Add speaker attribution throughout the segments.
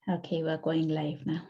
Speaker 1: Okay, we're going live now.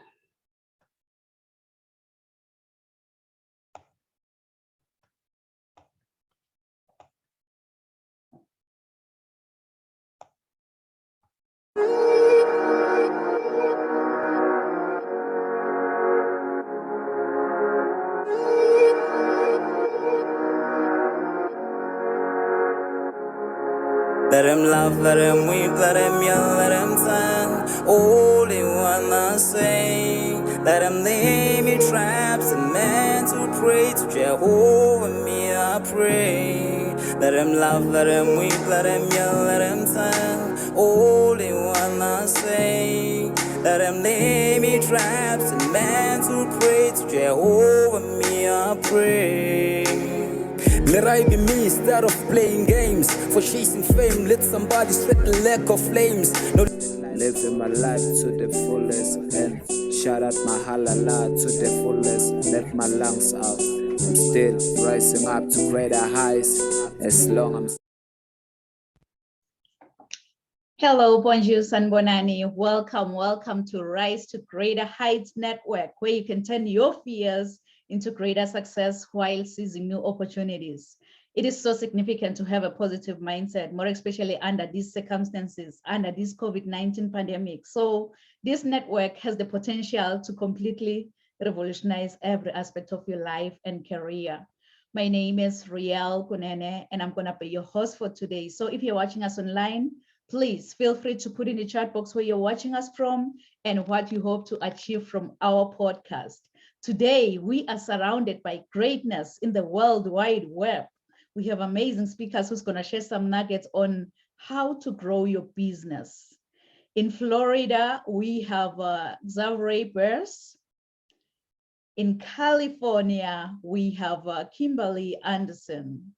Speaker 2: Let him laugh, let him weep, let him yell, let him sing. Only one must say. Let him lay me traps and men to pray to Jehovah me I pray. Let him laugh, let him weep, let him yell, let him sing. Only one must say. Let him lay me traps and men to pray to Jehovah me I pray. Let I be me instead of playing games. For chasing fame, let somebody sweat the lack of flames. No, living my life to the fullest and shout out my halala to the fullest. Let my lungs out. I'm still rising up to greater heights as long as I'm.
Speaker 1: Hello, bonjour, sanbonani. Welcome to Rise to Greater Heights Network, where you can turn your fears into greater success while seizing new opportunities. It is so significant to have a positive mindset, more especially under these circumstances, under this COVID-19 pandemic. So this network has the potential to completely revolutionize every aspect of your life and career. My name is Riel Kunene, and I'm gonna be your host for today. So if you're watching us online, please feel free to put in the chat box where you're watching us from and what you hope to achieve from our podcast. Today, we are surrounded by greatness in the World Wide Web. We have amazing speakers who's going to share some nuggets on how to grow your business. In Florida, we have Xavier Burrs. In California, we have Kimberly Anderson.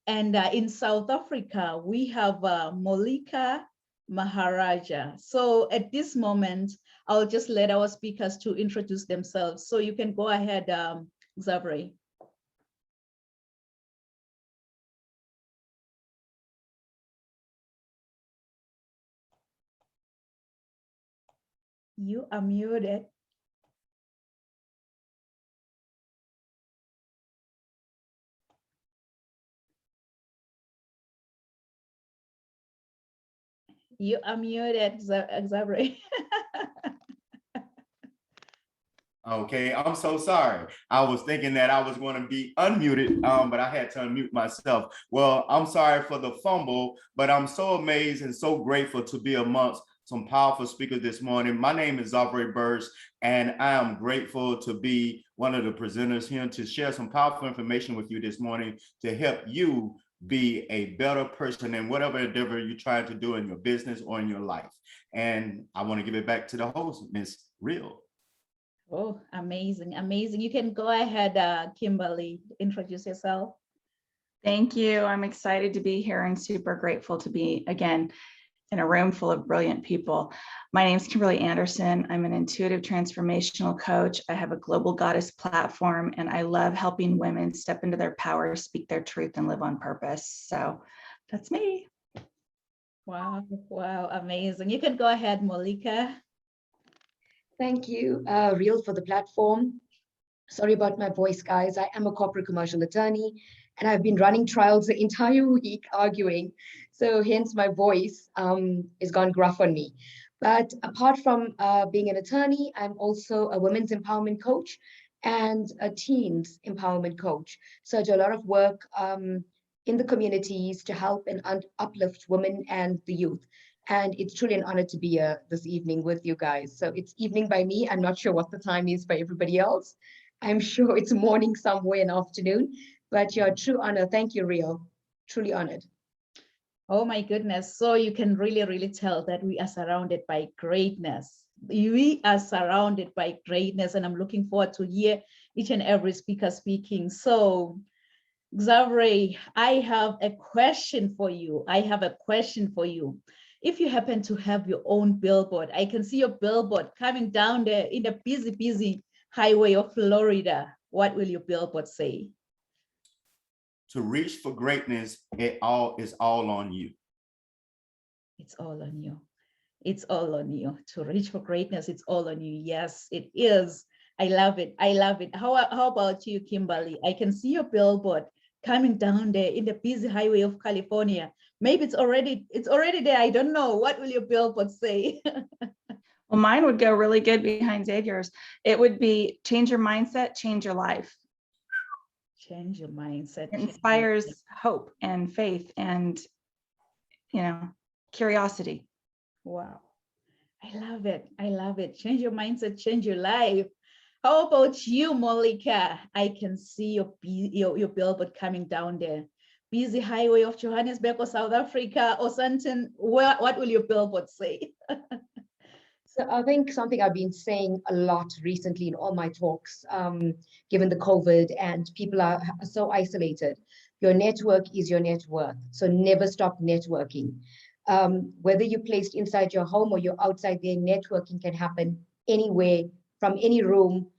Speaker 1: And in South Africa, we have Molika Maharaja. So at this moment, I'll just let our speakers to introduce themselves. So you can go ahead, Xavier. You are muted. You are muted, Xavier.
Speaker 3: Okay, I'm so sorry. I was thinking that I was going to be unmuted, but I had to unmute myself. Well, I'm sorry for the fumble, but I'm so amazed and so grateful to be amongst some powerful speakers this morning. My name is Xavier Burrs, and I am grateful to be one of the presenters here to share some powerful information with you this morning to help you be a better person in whatever endeavor you're trying to do in your business or in your life. And I want to give it back to the host, Ms. Real.
Speaker 1: Oh, amazing, amazing. You can go ahead, Kimberly, introduce yourself.
Speaker 4: Thank you. I'm excited to be here and super grateful to be, again, in a room full of brilliant people. My name is Kimberly Anderson. I'm an intuitive transformational coach. I have a Global Goddess platform, and I love helping women step into their power, speak their truth, and live on purpose. So that's me.
Speaker 1: Wow, wow, amazing. You can go ahead, Molika.
Speaker 5: Thank you, Real, for the platform. Sorry about my voice, guys. I am a corporate commercial attorney, and I've been running trials the entire week arguing. So hence my voice is gone gruff on me. But apart from being an attorney, I'm also a women's empowerment coach and a teens empowerment coach. So I do a lot of work in the communities to help and uplift women and the youth. And it's truly an honor to be here this evening with you guys. So it's evening by me. I'm not sure what the time is by everybody else. I'm sure it's morning somewhere in afternoon, but your true honor. Thank you, Real. Truly honored.
Speaker 1: Oh my goodness. So you can really tell that we are surrounded by greatness. We are surrounded by greatness, and I'm looking forward to hear each and every speaker speaking. So Xavier, I have a question for you. If you happen to have your own billboard, I can see your billboard coming down there in the busy highway of Florida, what will your billboard say?
Speaker 3: To reach for greatness, it all is all on you.
Speaker 1: It's all on you. It's all on you. To reach for greatness, it's all on you. Yes, it is. I love it. I love it. How about you, Kimberly? I can see your billboard coming down there in the busy highway of California. Maybe it's already there. I don't know. What will your billboard say?
Speaker 4: Well, mine would go really good behind Xavier's. It would be change your mindset, change your life.
Speaker 1: Change your mindset.
Speaker 4: It inspires hope and faith and, curiosity.
Speaker 1: Wow. I love it. I love it. Change your mindset, change your life. How about you, Molika? I can see your billboard coming down there. Busy highway of Johannesburg or South Africa or something. What will your billboard say?
Speaker 5: So I think something I've been saying a lot recently in all my talks, given the COVID and people are so isolated, your network is your net worth. So never stop networking. Whether you're placed inside your home or you're outside there, networking can happen anywhere, from any room.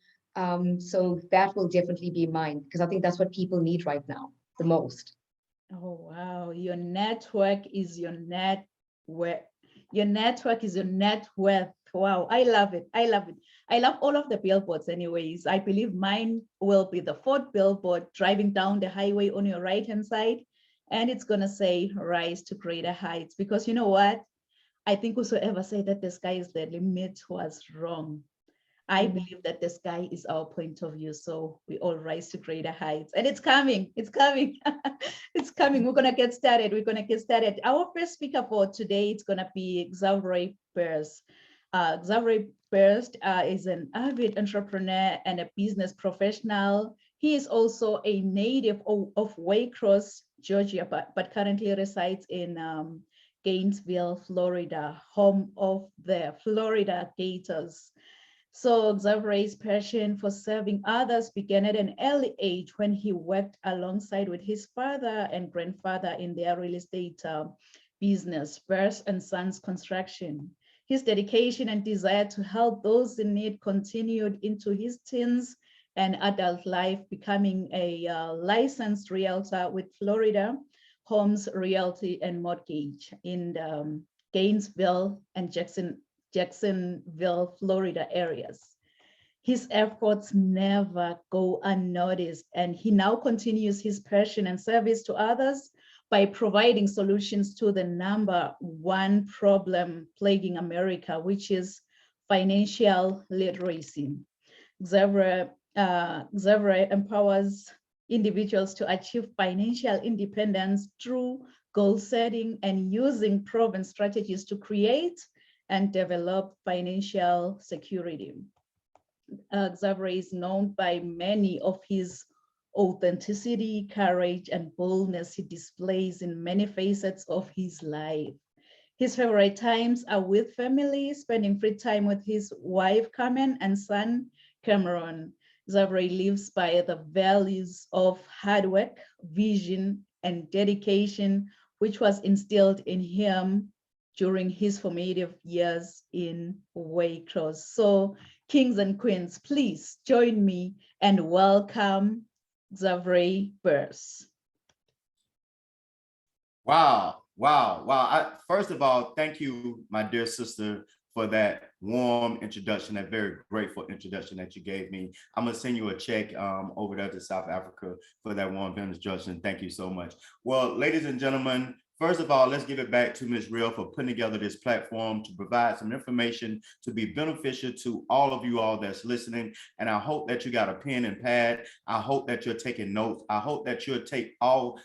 Speaker 5: So that will definitely be mine, because I think that's what people need right now the most.
Speaker 1: Oh, wow. Your network is your net worth. Your network is your net worth. Wow, I love it. I love it. I love all of the billboards anyways. I believe mine will be the fourth billboard driving down the highway on your right-hand side. And it's going to say, rise to greater heights. Because you know what? I think whosoever said that the sky is the limit was wrong. I believe that the sky is our point of view. So we all rise to greater heights. And it's coming. It's coming. It's coming. We're going to get started. We're going to get started. Our first speaker for today, it's going to be Xavier Pearce. Xavier Pearce is an avid entrepreneur and a business professional. He is also a native of Waycross, Georgia, but currently resides in Gainesville, Florida, home of the Florida Gators. So Xavier's passion for serving others began at an early age when he worked alongside with his father and grandfather in their real estate business, Pearce and Sons Construction. His dedication and desire to help those in need continued into his teens and adult life, becoming a licensed realtor with Florida Homes Realty and Mortgage in the Gainesville and Jacksonville, Florida areas. His efforts never go unnoticed, and he now continues his passion and service to others by providing solutions to the number one problem plaguing America, which is financial literacy. Xavier empowers individuals to achieve financial independence through goal setting and using proven strategies to create and develop financial security. Xavier is known by many of his authenticity, courage, and boldness he displays in many facets of his life. His favorite times are with family, spending free time with his wife, Carmen, and son, Cameron. Xavier lives by the values of hard work, vision, and dedication, which was instilled in him during his formative years in Waycross. So, kings and queens, please join me and welcome Xavier Pearce.
Speaker 3: Wow, wow, wow. First of all, thank you, my dear sister, for that warm introduction, that very grateful introduction that you gave me. I'm gonna send you a check over there to South Africa for that warm introduction. Thank you so much. Well, ladies and gentlemen, first of all, let's give it back to Ms. Real for putting together this platform to provide some information to be beneficial to all of you all that's listening. And I hope that you got a pen and pad. I hope that you're taking notes. I hope that you'll take off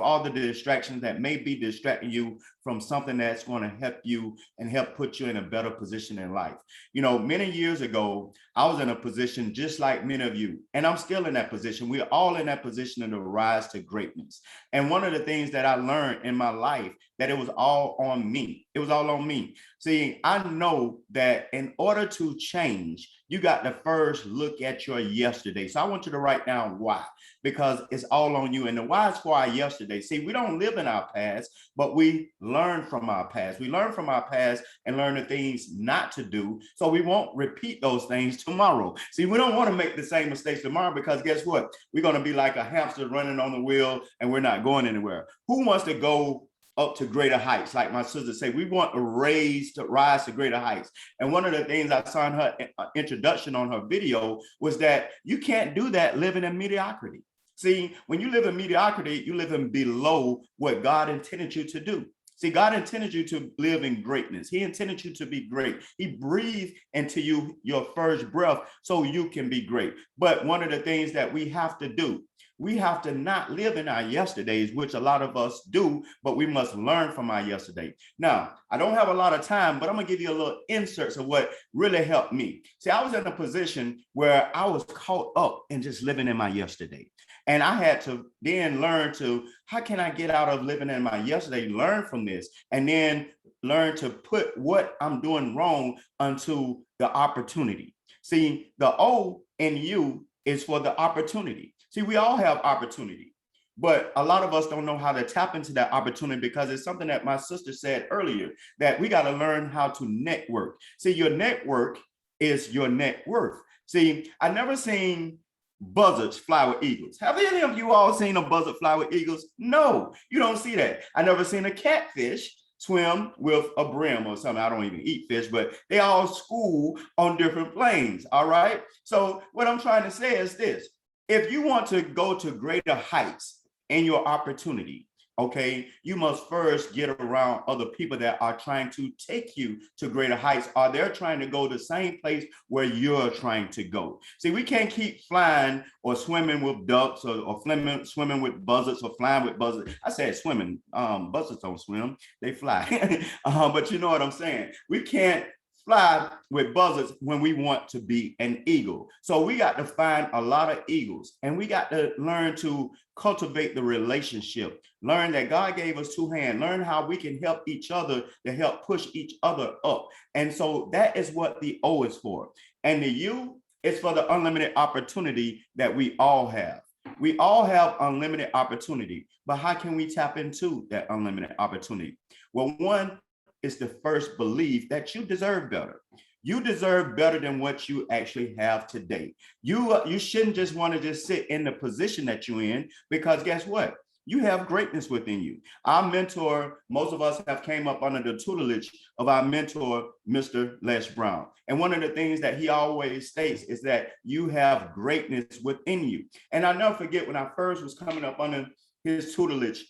Speaker 3: all the distractions that may be distracting you from something that's going to help you and help put you in a better position in life. You know, many years ago, I was in a position just like many of you, and I'm still in that position. We're all in that position to rise to greatness. And one of the things that I learned in my life that it was all on me. It was all on me. See, I know that in order to change, you got to first look at your yesterday. So I want you to write down why, because it's all on you. And the why is for our yesterday. See, we don't live in our past, but we learn from our past. We learn from our past and learn the things not to do, so we won't repeat those things tomorrow. See, we don't want to make the same mistakes tomorrow, because guess what? We're going to be like a hamster running on the wheel and we're not going anywhere. Who wants to go up to greater heights? Like my sister said, we want to rise to greater heights. And one of the things I saw in her introduction on her video was that you can't do that living in mediocrity. See, when you live in mediocrity, you live in below what God intended you to do. See, God intended you to live in greatness. He intended you to be great. He breathed into you your first breath so you can be great. But one of the things that we have to do, we have to not live in our yesterdays, which a lot of us do, but we must learn from our yesterday. Now, I don't have a lot of time, but I'm gonna give you a little inserts of what really helped me. See, I was in a position where I was caught up in just living in my yesterday. And I had to then learn to, how can I get out of living in my yesterday, learn from this, and then learn to put what I'm doing wrong onto the opportunity. See, the O in you is for the opportunity. See, we all have opportunity, but a lot of us don't know how to tap into that opportunity, because it's something that my sister said earlier, that we got to learn how to network. See, your network is your net worth. See, I never seen buzzards fly with eagles. Have any of you all seen a buzzard fly with eagles? No, you don't see that. I never seen a catfish swim with a brim or something. I don't even eat fish, but they all school on different planes. All right. So what I'm trying to say is this: if you want to go to greater heights in your opportunity, okay, you must first get around other people that are trying to take you to greater heights, or they're trying to go the same place where you're trying to go. See, we can't keep flying or swimming with ducks, or swimming with buzzards, or flying with buzzards. I said swimming. Buzzards don't swim, they fly. But you know what I'm saying? We can't fly with buzzards when we want to be an eagle. So we got to find a lot of eagles, and we got to learn to cultivate the relationship, learn that God gave us two hands, learn how we can help each other to help push each other up. And so that is what the O is for. And the U is for the unlimited opportunity that we all have. We all have unlimited opportunity, but how can we tap into that unlimited opportunity? Well, one is to first believe that you deserve better. You deserve better than what you actually have today. You shouldn't just want to just sit in the position that you're in, because guess what? You have greatness within you. Our mentor, most of us have came up under the tutelage of our mentor, Mr. Les Brown. And one of the things that he always states is that you have greatness within you. And I'll never forget when I first was coming up under his tutelage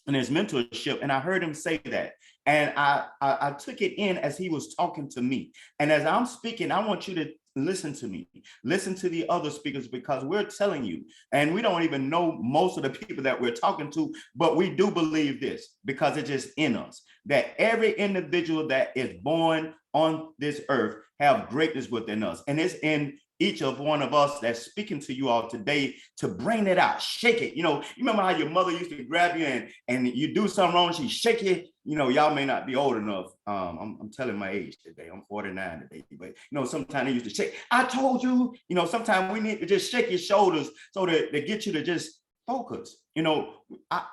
Speaker 3: and his mentorship, and I heard him say that. And I took it in as he was talking to me. And as I'm speaking, I want you to listen to me, listen to the other speakers, because we're telling you, and we don't even know most of the people that we're talking to, but we do believe this, because it's just in us, that every individual that is born on this earth have greatness within us. And it's in each of one of us that's speaking to you all today to bring it out, shake it. You know, you remember how your mother used to grab you and you do something wrong, she shake it. You know, y'all may not be old enough. I'm telling my age today. I'm 49 today, but you know, sometimes they used to shake. I told you, you know, sometimes we need to just shake your shoulders so that they get you to just focus. You know,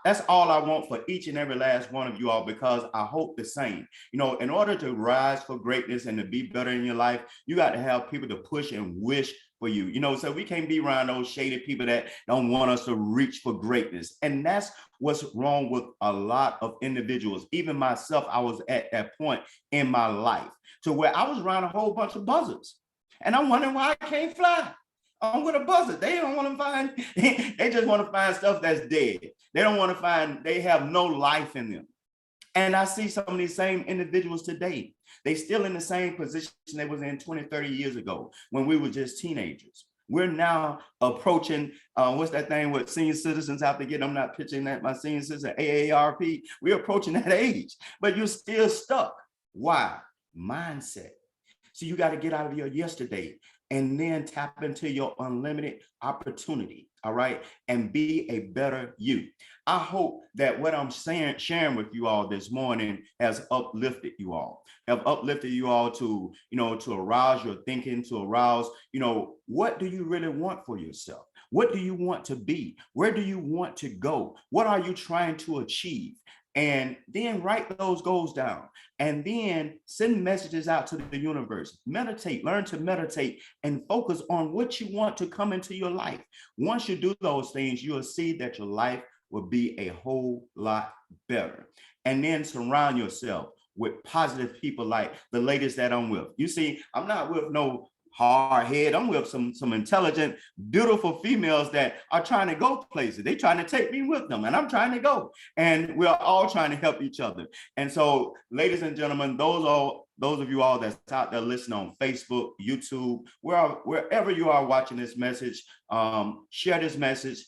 Speaker 3: that's all I want for each and every last one of you all, because I hope the same. You know, in order to rise for greatness and to be better in your life, you got to have people to push and wish for you. You know, so we can't be around those shady people that don't want us to reach for greatness. And that's what's wrong with a lot of individuals. Even myself, I was at that point in my life to where I was around a whole bunch of buzzards. And I'm wondering why I can't fly. I'm with a buzzard. They don't want to find, they just want to find stuff that's dead. They don't want to find, they have no life in them. And I see some of these same individuals today. They still in the same position they was in 20, 30 years ago when we were just teenagers. We're now approaching, what's that thing what senior citizens have to get? I'm not pitching that, my senior citizen, AARP. We're approaching that age, but you're still stuck. Why? Mindset. So you got to get out of your yesterday. and then tap into your unlimited opportunity, all right, and be a better you. I hope that what I'm sharing with you all this morning has uplifted you all, to, to arouse your thinking, to arouse, what do you really want for yourself? What do you want to be? Where do you want to go? What are you trying to achieve? And then write those goals down, and then send messages out to the universe. Meditate, learn to meditate, and focus on what you want to come into your life. Once you do those things, you'll see that your life will be a whole lot better. And then surround yourself with positive people like the ladies that I'm with. You see, I'm not with no hard head. I'm with some intelligent, beautiful females that are trying to go places. They're trying to take me with them, and I'm trying to go. And we're all trying to help each other. And so, ladies and gentlemen, those of you all that's out there listening on Facebook, YouTube, wherever you are watching this message, share this message.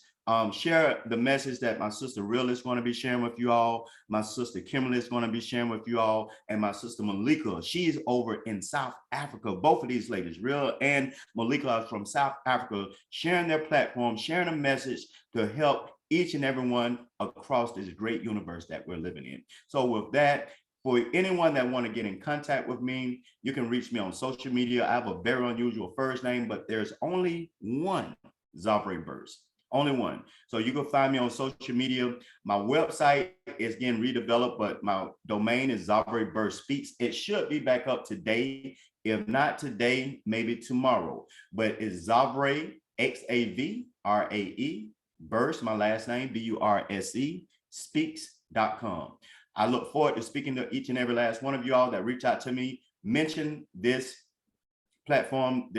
Speaker 3: Share the message that my sister Real is going to be sharing with you all, my sister Kimberly is going to be sharing with you all, and my sister Malika. She's over in South Africa. Both of these ladies, Real and Malika, are from South Africa, sharing their platform, sharing a message to help each and everyone across this great universe that we're living in. So with that, for anyone that want to get in contact with me, you can reach me on social media. I have a very unusual first name, but there's only one Zavre Burst. Only one. So you can find me on social media. My website is getting redeveloped, but my domain is Zavre Burst Speaks. It should be back up today. If not today, maybe tomorrow. But it's Zavre, Xavrae, Burst, my last name, Burse, speaks.com. I look forward to speaking to each and every last one of you all that reach out to me. Mention this platform,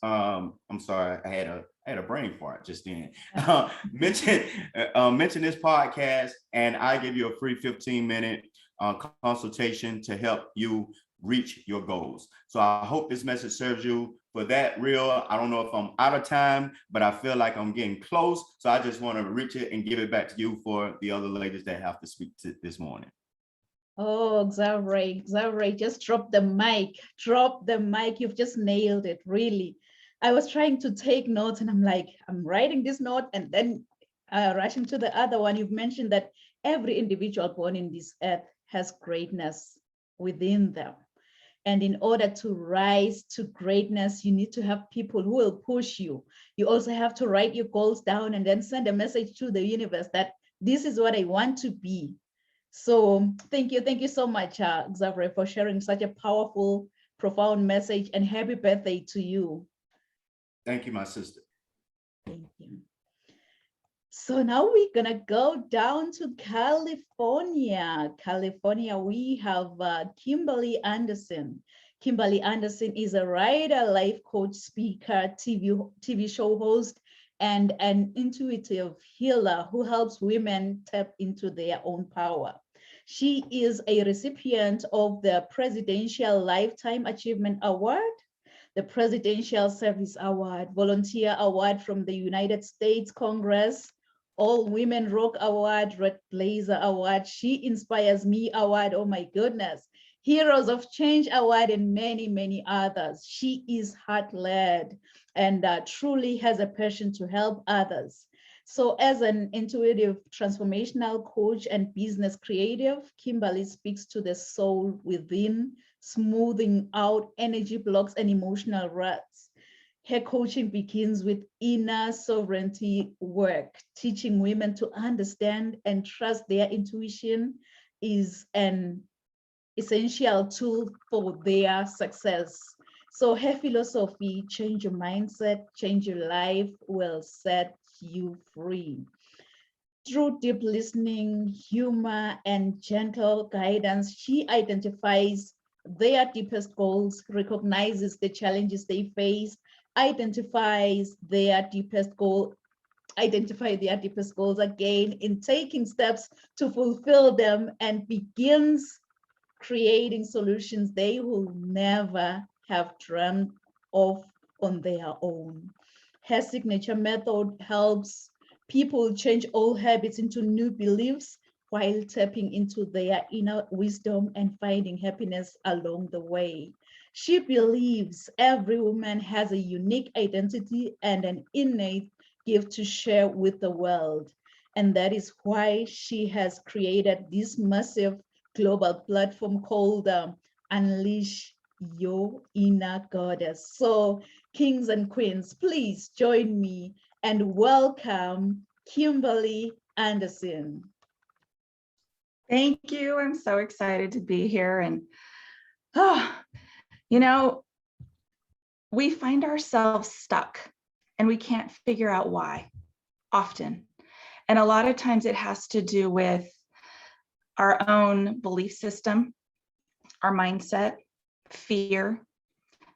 Speaker 3: I'm sorry, I had a brain fart just then. Mention this podcast, and I give you a free 15-minute consultation to help you reach your goals. So I hope this message serves you. For that, Real, I don't know if I'm out of time, but I feel like I'm getting close. So I just want to reach it and give it back to you for the other ladies that have to speak to this morning.
Speaker 1: Oh, Zavre, just drop the mic. You've just nailed it, really. I was trying to take notes, and I'm like, I'm writing this note and then rushing to the other one. You've mentioned that every individual born in this earth has greatness within them. And in order to rise to greatness, you need to have people who will push you. You also have to write your goals down and then send a message to the universe that this is what I want to be. So thank you so much, Zavre, for sharing such a powerful, profound message, and happy birthday to you.
Speaker 3: Thank you, my sister.
Speaker 1: Thank you. So now we're gonna go down to California. We have Kimberly Anderson. Kimberly Anderson is a writer, life coach, speaker, TV show host, and an intuitive healer who helps women tap into their own power. She is a recipient of the Presidential Lifetime Achievement Award, the Presidential Service Award, Volunteer Award from the United States Congress, All Women Rock Award, Red Blazer Award, She Inspires Me Award, oh my goodness, Heroes of Change Award, and many, many others. She is heart-led and truly has a passion to help others. So as an intuitive transformational coach and business creative, Kimberly speaks to the soul within, smoothing out energy blocks and emotional ruts. Her coaching begins with inner sovereignty work. Teaching women to understand and trust their intuition is an essential tool for their success. So her philosophy, change your mindset, change your life, will set you free. Through deep listening, humor, and gentle guidance, she identifies their deepest goals, recognizes the challenges they face, identify their deepest goals again in taking steps to fulfill them, and begins creating solutions they will never have dreamt of on their own. Her signature method helps people change old habits into new beliefs while tapping into their inner wisdom and finding happiness along the way. She believes every woman has a unique identity and an innate gift to share with the world. And that is why she has created this massive global platform called Unleash Your Inner Goddess. So, kings and queens, please join me and welcome Kimberly Anderson.
Speaker 4: Thank you. I'm so excited to be here. And, you know, we find ourselves stuck and we can't figure out why often. And a lot of times it has to do with our own belief system, our mindset, fear.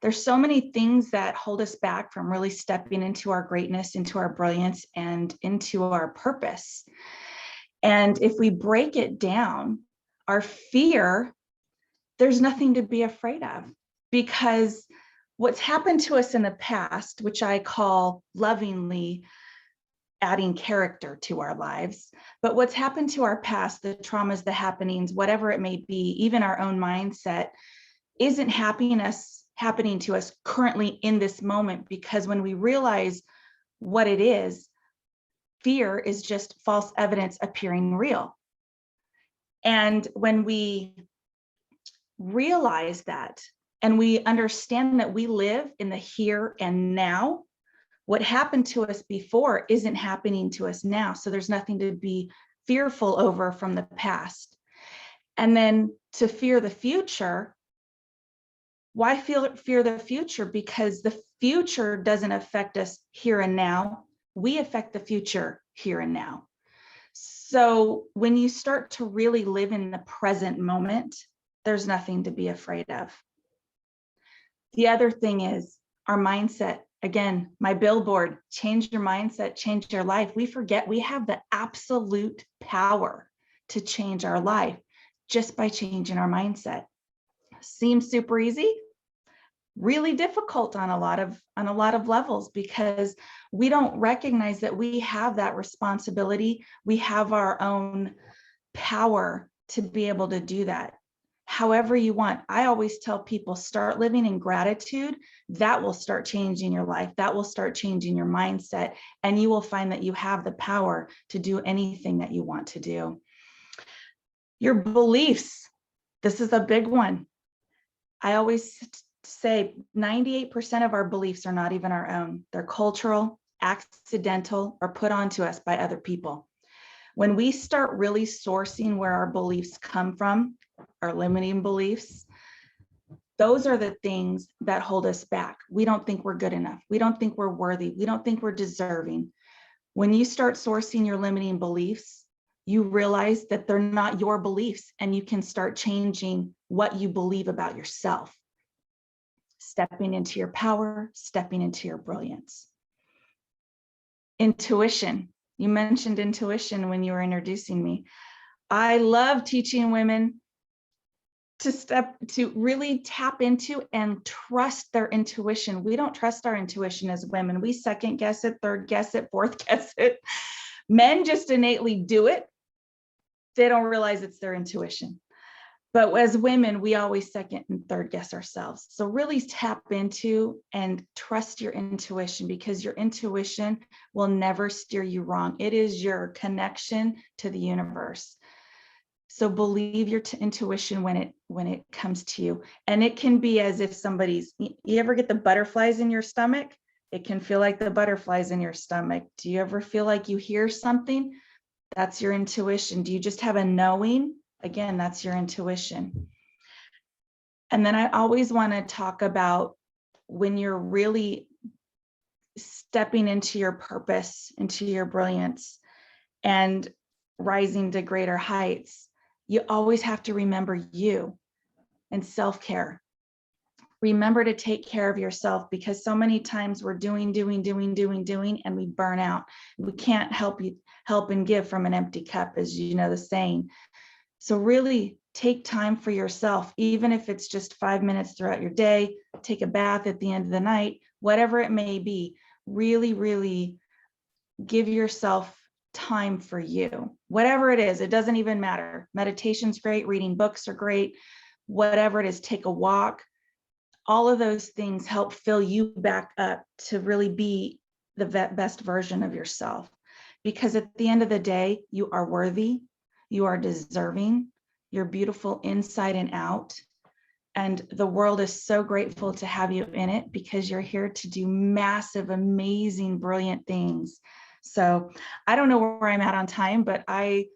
Speaker 4: There's so many things that hold us back from really stepping into our greatness, into our brilliance, and into our purpose. And if we break it down, our fear, there's nothing to be afraid of, because what's happened to us in the past, which I call lovingly adding character to our lives, but what's happened to our past, the traumas, the happenings, whatever it may be, even our own mindset, isn't happening to us currently in this moment, because when we realize what it is, fear is just false evidence appearing real. And when we realize that, and we understand that we live in the here and now, what happened to us before isn't happening to us now. So there's nothing to be fearful over from the past. And then to fear the future, why fear the future? Because the future doesn't affect us here and now. We affect the future here and now. So when you start to really live in the present moment, there's nothing to be afraid of. The other thing is our mindset. Again, my billboard, change your mindset, change your life. We forget we have the absolute power to change our life just by changing our mindset. Seems super easy, really difficult on a lot of levels, because we don't recognize that we have that responsibility. We have our own power to be able to do that. However you want. I always tell people, start living in gratitude. That will start changing your life. That will start changing your mindset. And you will find that you have the power to do anything that you want to do. Your beliefs. This is a big one. I always say 98% of our beliefs are not even our own. They're cultural, accidental, or put onto us by other people. When we start really sourcing where our beliefs come from, our limiting beliefs, those are the things that hold us back. We don't think we're good enough. We don't think we're worthy. We don't think we're deserving. When you start sourcing your limiting beliefs, you realize that they're not your beliefs, and you can start changing what you believe about yourself. Stepping into your power, stepping into your brilliance. Intuition. You mentioned intuition when you were introducing me. I love teaching women to really tap into and trust their intuition. We don't trust our intuition as women. We second guess it, third guess it, fourth guess it. Men just innately do it. They don't realize it's their intuition. But as women, we always second and third guess ourselves. So really tap into and trust your intuition, because your intuition will never steer you wrong. It is your connection to the universe. So believe your intuition when it comes to you. And it can be as if you ever get the butterflies in your stomach? It can feel like the butterflies in your stomach. Do you ever feel like you hear something? That's your intuition. Do you just have a knowing? Again, that's your intuition. And then I always want to talk about when you're really stepping into your purpose, into your brilliance, and rising to greater heights, you always have to remember you and self-care. Remember to take care of yourself, because so many times we're doing, and we burn out. We can't help and give from an empty cup, as you know the saying. So really take time for yourself, even if it's just 5 minutes throughout your day, take a bath at the end of the night, whatever it may be. Really, really give yourself time for you, whatever it is. It doesn't even matter. Meditation's great, reading books are great, whatever it is, take a walk. all of those things help fill you back up to really be the best version of yourself. Because at the end of the day, you are worthy, you are deserving, you're beautiful inside and out. And the world is so grateful to have you in it because you're here to do massive, amazing, brilliant things. So I don't know where I'm at on time, but I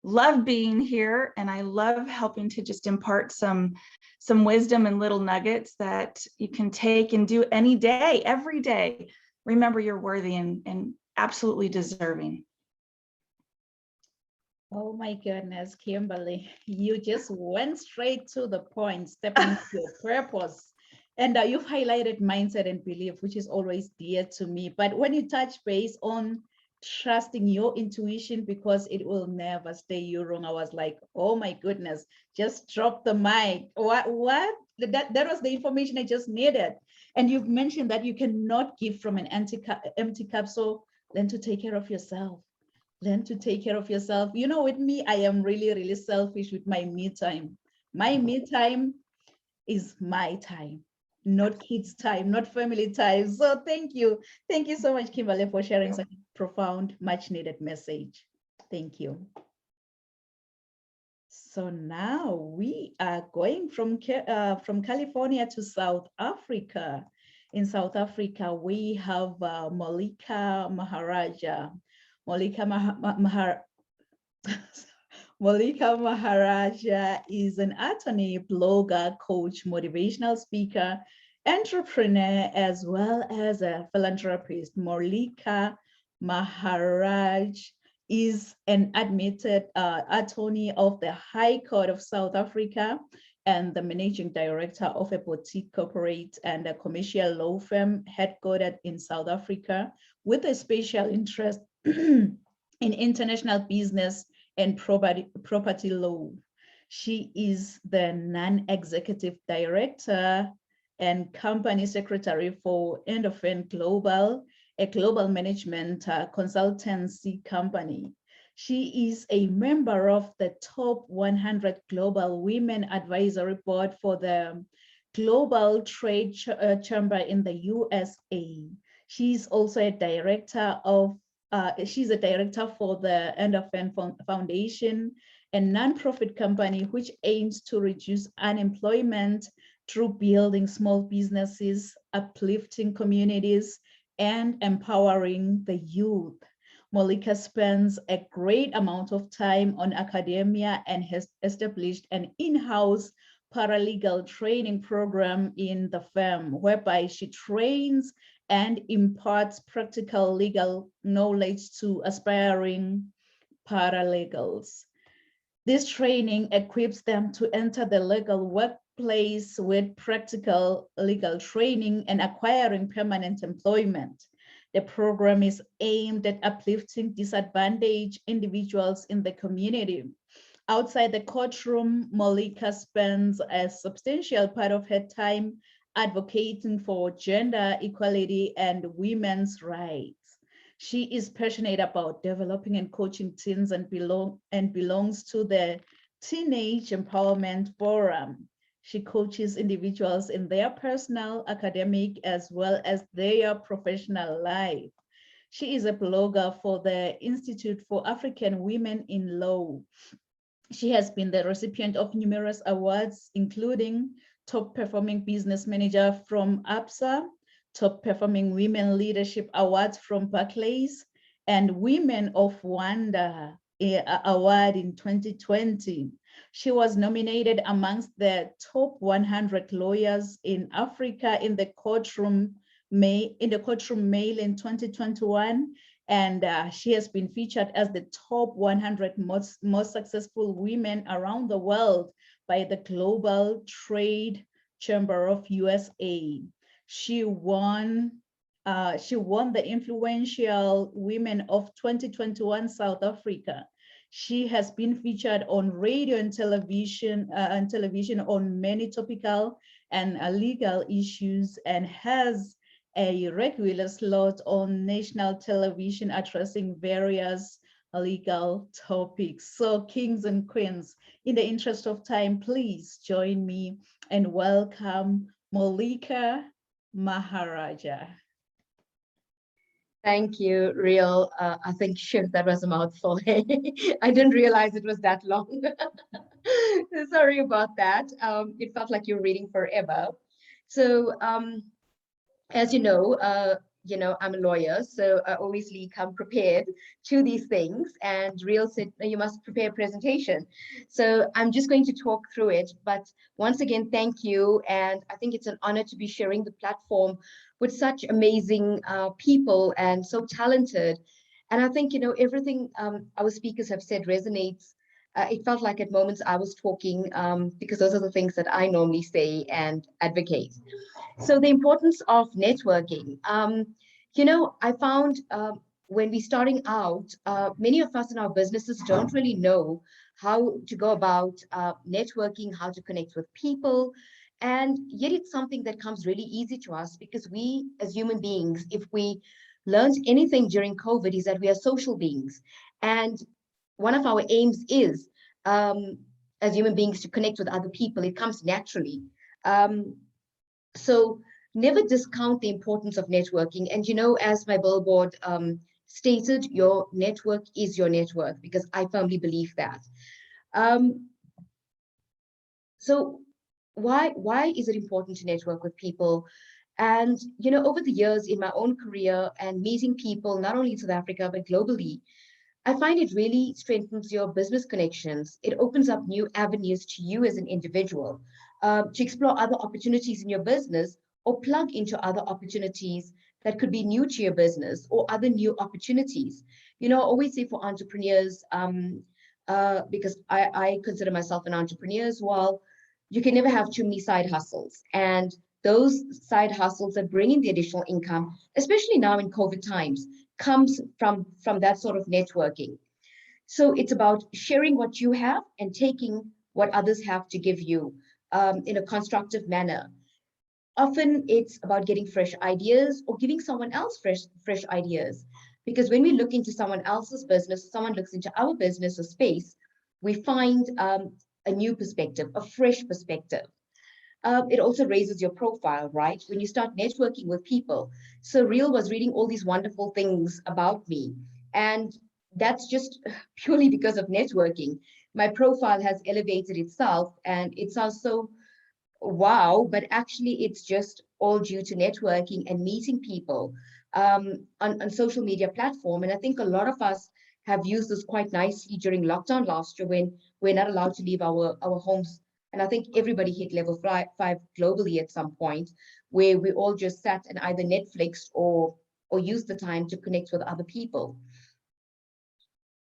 Speaker 4: love being here and I love helping to just impart some wisdom and little nuggets that you can take and do any day, every day. Remember, you're worthy and absolutely deserving.
Speaker 1: Oh my goodness, Kimberly, you just went straight to the point, stepping into your purpose. And you've highlighted mindset and belief, which is always dear to me. But when you touch base on trusting your intuition, because it will never stay you wrong, I was like, oh my goodness, just drop the mic. What? That was the information I just needed. And you've mentioned that you cannot give from an empty cup. So learn to take care of yourself. Learn to take care of yourself. You know, with me, I am really, really selfish with my me time. My me time is my time, not kids' time, not family time. So thank you. Thank you so much, Kimberly, for sharing such a profound, much needed message. Thank you. So now we are going from California to South Africa. In South Africa, we have Molika Maharaja. Molika Maharaja is an attorney, blogger, coach, motivational speaker, entrepreneur, as well as a philanthropist. Molika Maharaj is an admitted attorney of the High Court of South Africa and the managing director of a boutique corporate and a commercial law firm headquartered in South Africa with a special interest in international business and property law. She is the non-executive director and company secretary for Endorphin Global, a global management consultancy company. She is a member of the top 100 Global Women Advisory Board for the Global Trade Chamber in the USA. She's also a director of she's a director for the Endorphin Foundation, a nonprofit company which aims to reduce unemployment through building small businesses, uplifting communities, and empowering the youth. Molika spends a great amount of time on academia and has established an in-house paralegal training program in the firm, whereby she trains and imparts practical legal knowledge to aspiring paralegals. This training equips them to enter the legal workplace with practical legal training and acquiring permanent employment. The program is aimed at uplifting disadvantaged individuals in the community. Outside the courtroom, Molika spends a substantial part of her time advocating for gender equality and women's rights. She is passionate about developing and coaching teens and belongs to the Teenage Empowerment Forum. She coaches individuals in their personal, academic, as well as their professional life. She is a blogger for the Institute for African Women in Law. She has been the recipient of numerous awards, including Top Performing Business Manager from APSA, Top Performing Women Leadership Awards from Barclays, and Women of Wonder Award in 2020. She was nominated amongst the top 100 lawyers in Africa in the courtroom mail in 2021, and she has been featured as the top 100 most successful women around the world by the Global Trade Chamber of USA. She won the influential Women of 2021 South Africa. She has been featured on radio and television on many topical and legal issues, and has a regular slot on national television addressing various legal topics. So kings and queens, in the interest of time, please join me and welcome Molika Maharaja.
Speaker 5: Thank you, Real. I think, sure, that was a mouthful. I didn't realize it was that long. Sorry about that. It felt like you were reading forever. So, as you know, I'm a lawyer, so I always come prepared to these things. And Real said, you must prepare a presentation. So I'm just going to talk through it. But once again, thank you. And I think it's an honor to be sharing the platform with such amazing people and so talented. And I think, everything our speakers have said resonates. It felt like at moments I was talking because those are the things that I normally say and advocate. So the importance of networking. I found when we're starting out, many of us in our businesses don't really know how to go about networking, how to connect with people. And yet it's something that comes really easy to us because we as human beings, if we learned anything during COVID, is that we are social beings. And one of our aims is, as human beings, to connect with other people. It comes naturally. So never discount the importance of networking. And, as my billboard stated, your network is your network, because I firmly believe that. So why is it important to network with people? And, over the years in my own career and meeting people, not only in South Africa, but globally, I find it really strengthens your business connections. It opens up new avenues to you as an individual to explore other opportunities in your business or plug into other opportunities that could be new to your business or other new opportunities. I always say for entrepreneurs, because I consider myself an entrepreneur as well, you can never have too many side hustles. And those side hustles that bring in the additional income, especially now in COVID times, comes from that sort of networking. So it's about sharing what you have and taking what others have to give you in a constructive manner. Often it's about getting fresh ideas or giving someone else fresh ideas. Because when we look into someone else's business, someone looks into our business or space, we find a new perspective, a fresh perspective. It also raises your profile, right? When you start networking with people. So Real was reading all these wonderful things about me. And that's just purely because of networking. My profile has elevated itself, and it sounds so wow, but actually it's just all due to networking and meeting people on social media platform. And I think a lot of us have used this quite nicely during lockdown last year when we're not allowed to leave our homes. And I think everybody hit level 5 globally at some point, where we all just sat and either Netflixed or used the time to connect with other people.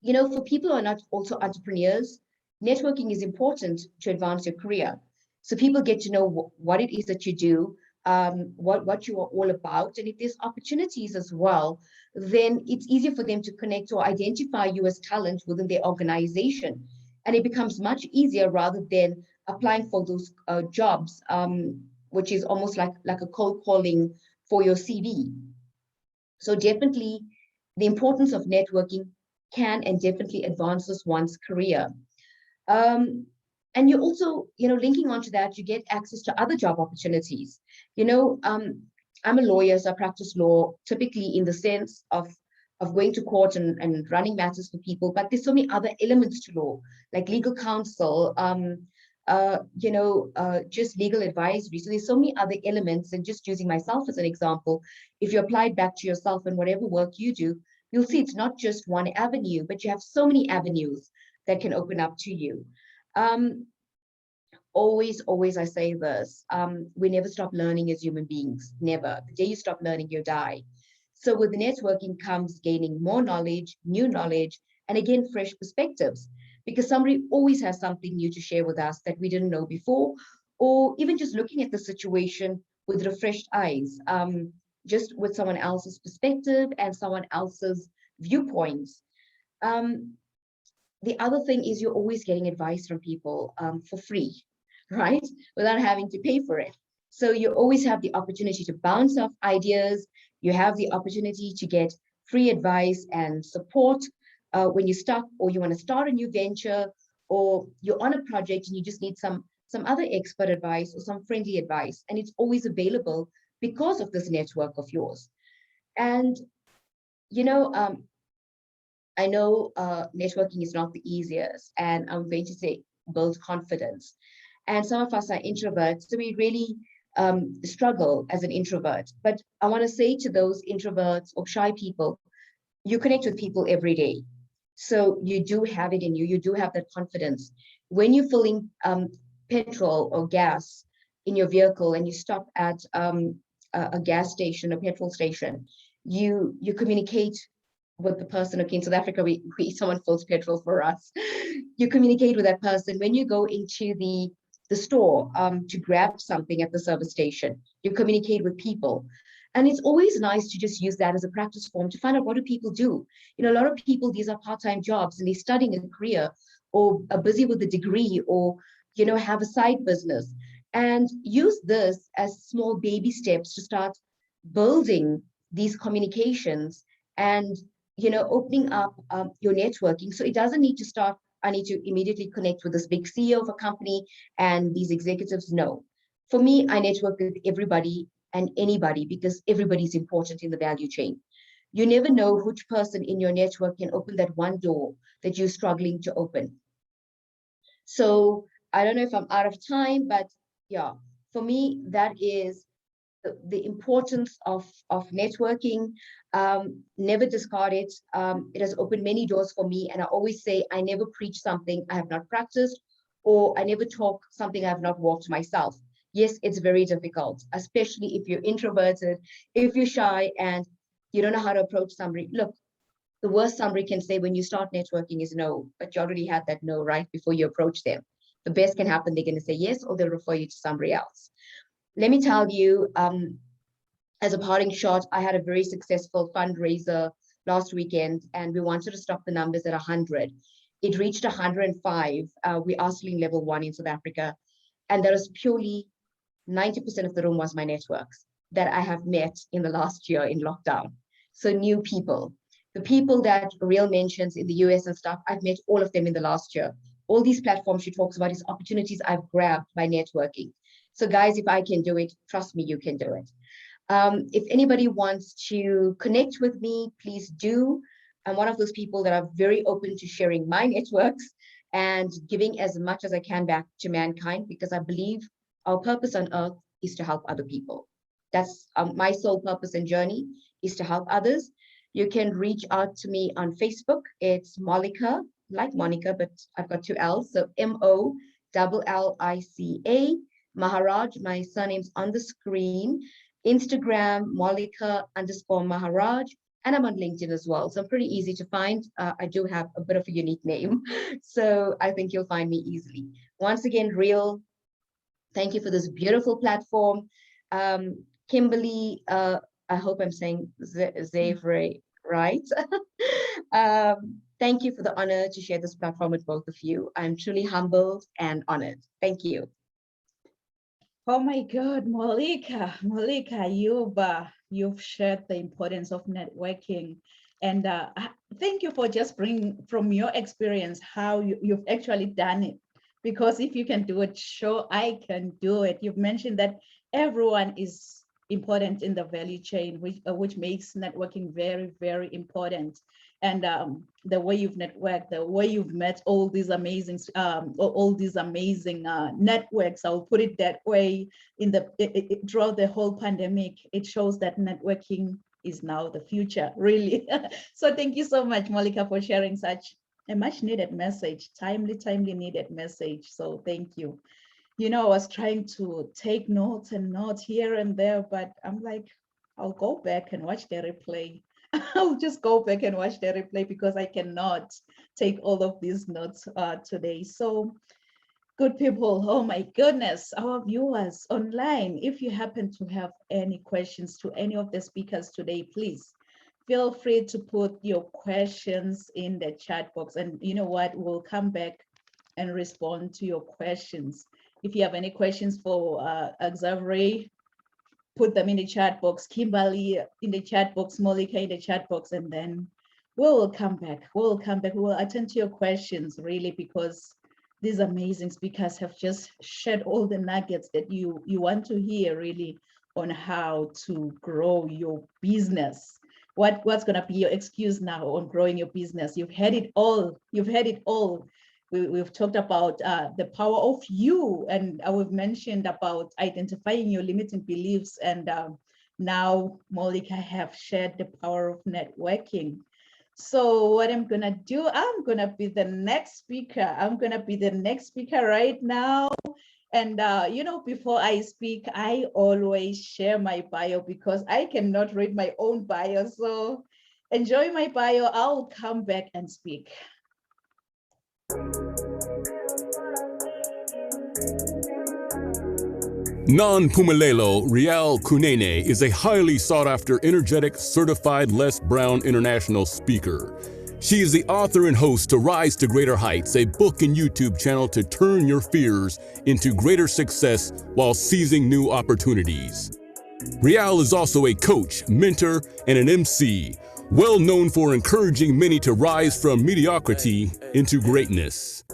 Speaker 5: For people who are not also entrepreneurs, networking is important to advance your career. So people get to know what it is that you do, what you are all about. And if there's opportunities as well, then it's easier for them to connect or identify you as talent within their organization. And it becomes much easier rather than applying for those jobs, which is almost like a cold calling for your CV. So definitely the importance of networking can and definitely advances one's career. And you also, linking onto that, you get access to other job opportunities. I'm a lawyer, so I practice law typically in the sense of going to court and running matters for people, but there's so many other elements to law, like legal counsel, just legal advisory. So there's so many other elements, and just using myself as an example, if you apply it back to yourself and whatever work you do, you'll see it's not just one avenue, but you have so many avenues that can open up to you. Always I say this, we never stop learning as human beings, never. The day you stop learning, you die. So with networking comes gaining more knowledge, new knowledge, and again, fresh perspectives, because somebody always has something new to share with us that we didn't know before, or even just looking at the situation with refreshed eyes, just with someone else's perspective and someone else's viewpoints. The other thing is you're always getting advice from people for free, right? Without having to pay for it. So you always have the opportunity to bounce off ideas. You have the opportunity to get free advice and support when you're stuck or you want to start a new venture, or you're on a project and you just need some some other expert advice or some friendly advice, and it's always available because of this network of yours. And, you know, I know networking is not the easiest, and I'm going to say build confidence. And some of us are introverts, so we really struggle as an introvert. But I want to say to those introverts or shy people, you connect with people every day. So you do have it in you, you do have that confidence. When you're filling petrol or gas in your vehicle and you stop at a gas station, a petrol station, you communicate with the person. Okay, in South Africa, we someone fills petrol for us. You communicate with that person. When you go into the store to grab something at the service station, you communicate with people. And it's always nice to just use that as a practice form to find out, what do people do? You know, a lot of people, these are part-time jobs and they're studying a career or are busy with a degree or, you know, have a side business. And use this as small baby steps to start building these communications and, you know, opening up your networking. So it doesn't need to start, I need to immediately connect with this big CEO of a company and these executives. No. For me, I network with everybody and anybody because everybody's important in the value chain. You never know which person in your network can open that one door that you're struggling to open. So I don't know if I'm out of time, but yeah, for me, that is the importance of networking. Never discard it. It has opened many doors for me. And I always say, I never preach something I have not practiced, or I never talk something I have not walked myself. Yes, it's very difficult, especially if you're introverted, if you're shy and you don't know how to approach somebody. Look, the worst somebody can say when you start networking is no, but you already had that no right before you approach them. The best can happen, they're going to say yes, or they'll refer you to somebody else. Let me tell you, as a parting shot, I had a very successful fundraiser last weekend, and we wanted to stop the numbers at 100. It reached 105. We are still in level 1 in South Africa, and that was purely 90% of the room was my networks that I have met in the last year in lockdown. So new people, the people that Real mentions in the US and stuff, I've met all of them in the last year. All these platforms she talks about is opportunities I've grabbed by networking. So guys, if I can do it, trust me, you can do it. If anybody wants to connect with me, please do. I'm one of those people that are very open to sharing my networks and giving as much as I can back to mankind, because I believe our purpose on earth is to help other people. That's my sole purpose and journey, is to help others. You can reach out to me on Facebook. It's Molica, like Monica, but I've got 2 L's. So MOLLICA Maharaj. My surname's on the screen. Instagram, Molica_Maharaj. And I'm on LinkedIn as well. So I'm pretty easy to find. I do have a bit of a unique name. So I think you'll find me easily. Once again, Real, thank you for this beautiful platform. Kimberly, I hope I'm saying Zavre right. Thank you for the honor to share this platform with both of you. I'm truly humbled and honored. Thank you.
Speaker 1: Oh my God, Molica, you've shared the importance of networking, and thank you for just bringing from your experience how you've actually done it. Because if you can do it, sure, I can do it. You've mentioned that everyone is important in the value chain, which makes networking very, very important. And the way you've networked, the way you've met all these amazing networks, I'll put it that way, throughout the whole pandemic, it shows that networking is now the future, really. So thank you so much, Molica, for sharing such a much needed message, timely needed message. So thank you. You know, I was trying to take notes here and there, but I'm like, I'll go back and watch the replay. I'll just go back and watch the replay because I cannot take all of these notes today. So good people, oh my goodness, our viewers online, if you happen to have any questions to any of the speakers today, please feel free to put your questions in the chat box, and you know what, we'll come back and respond to your questions. If you have any questions for Xavier, put them in the chat box, Kimberly in the chat box, Molica in the chat box, and then we'll come back. We will attend to your questions, really, because these amazing speakers have just shared all the nuggets that you want to hear really on how to grow your business. What's going to be your excuse now on growing your business? You've had it all. You've had it all. We've talked about the power of you, and we've mentioned about identifying your limiting beliefs. And now Molika have shared the power of networking. So what I'm going to do, I'm going to be the next speaker. I'm going to be the next speaker right now. And, you know, before I speak, I always share my bio because I cannot read my own bio. So enjoy my bio. I'll come back and speak.
Speaker 6: Non-Pumelelo Rial Kunene is a highly sought-after, energetic, certified Les Brown International speaker. She is the author and host to Rise to Greater Heights, a book and YouTube channel to turn your fears into greater success while seizing new opportunities. Rial is also a coach, mentor, and an MC, well known for encouraging many to rise from mediocrity into greatness.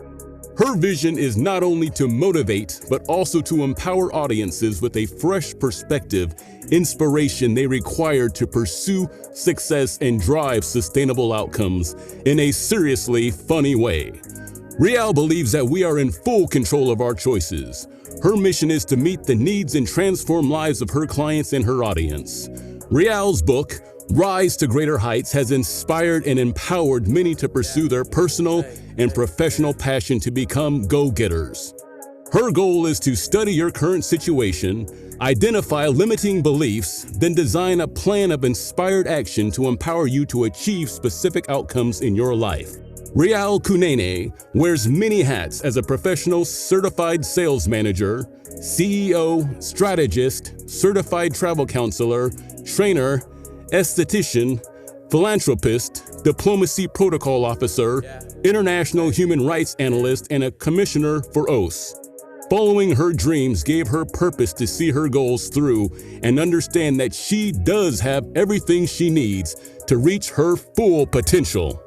Speaker 6: Her vision is not only to motivate, but also to empower audiences with a fresh perspective, inspiration they require to pursue success and drive sustainable outcomes in a seriously funny way. Rial believes that we are in full control of our choices. Her mission is to meet the needs and transform lives of her clients and her audience. Rial's book, Rise to Greater Heights, has inspired and empowered many to pursue their personal and professional passion to become go-getters. Her goal is to study your current situation, identify limiting beliefs, then design a plan of inspired action to empower you to achieve specific outcomes in your life. Rial Kunene wears many hats as a professional certified sales manager, CEO, strategist, certified travel counselor, trainer, esthetician, philanthropist, diplomacy protocol officer, international human rights analyst, and a commissioner for OAS. Following her dreams gave her purpose to see her goals through and understand that she does have everything she needs to reach her full potential.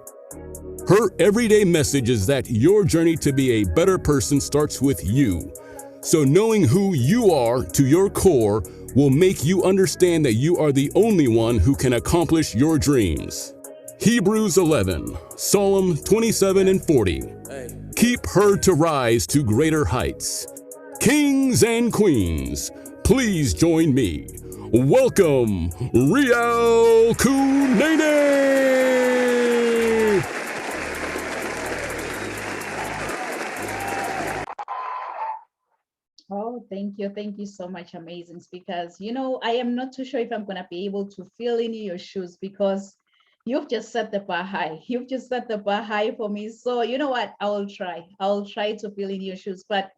Speaker 6: Her everyday message is that your journey to be a better person starts with you. So knowing who you are to your core will make you understand that you are the only one who can accomplish your dreams. Hebrews 11, Psalm 27 and 40. Keep her to rise to greater heights. Kings and queens, please join me. Welcome, Rial Kunene!
Speaker 1: Oh, thank you. Thank you so much, amazing speakers. You know, I am not too sure if I'm going to be able to fill in your shoes because you've just set the bar high. You've just set the bar high for me. So you know what? I'll try to fill in your shoes. But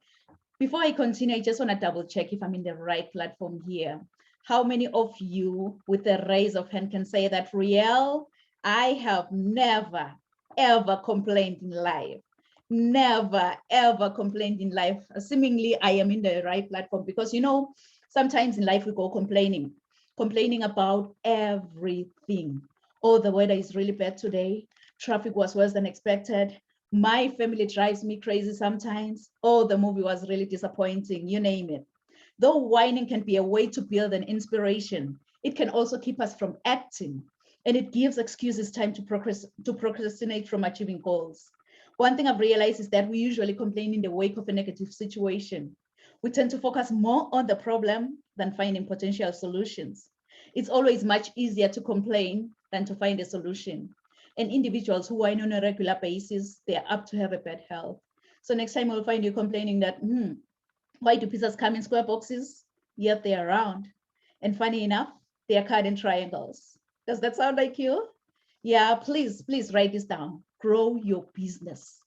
Speaker 1: before I continue, I just want to double check if I'm in the right platform here. How many of you with a raise of hand can say that, Rial, I have never, ever complained in life? Never, ever complained in life. Seemingly, I am in the right platform because, you know, sometimes in life we go complaining about everything. Oh, the weather is really bad today. Traffic was worse than expected. My family drives me crazy sometimes. Oh, the movie was really disappointing, you name it. Though whining can be a way to build an inspiration, it can also keep us from acting, and it gives excuses time to procrastinate from achieving goals. One thing I've realized is that we usually complain in the wake of a negative situation. We tend to focus more on the problem than finding potential solutions. It's always much easier to complain than to find a solution. And individuals who whine on a regular basis, they are apt to have a bad health. So next time we'll find you complaining that, why do pizzas come in square boxes? Yet they are round. And funny enough, they are cut in triangles. Does that sound like you? Yeah, please write this down. Grow your business.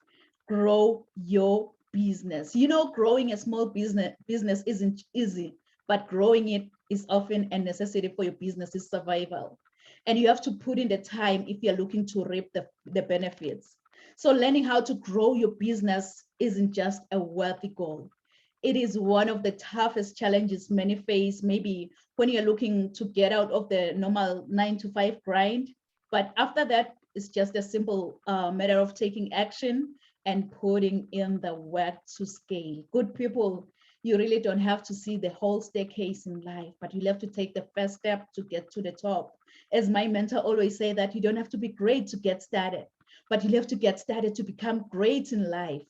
Speaker 1: Grow your business. You know, growing a small business isn't easy, but growing it is often a necessity for your business's survival. And you have to put in the time if you're looking to reap the benefits. So learning how to grow your business isn't just a worthy goal. It is one of the toughest challenges many face, maybe when you're looking to get out of the normal 9-to-5 grind. But after that, it's just a simple matter of taking action and putting in the work to scale. Good people, you really don't have to see the whole staircase in life, but you have to take the first step to get to the top. As my mentor always say, that you don't have to be great to get started, but you have to get started to become great in life.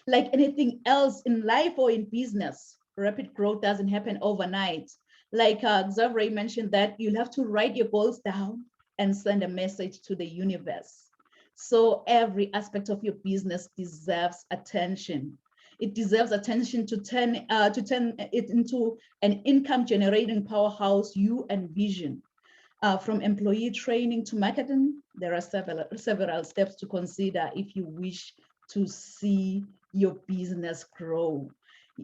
Speaker 1: Like anything else in life or in business, rapid growth doesn't happen overnight. Like Xavier mentioned, that you'll have to write your goals down and send a message to the universe. So every aspect of your business deserves attention. It deserves attention to turn it into an income generating powerhouse you envision. From employee training to marketing, there are several steps to consider if you wish to see your business grow.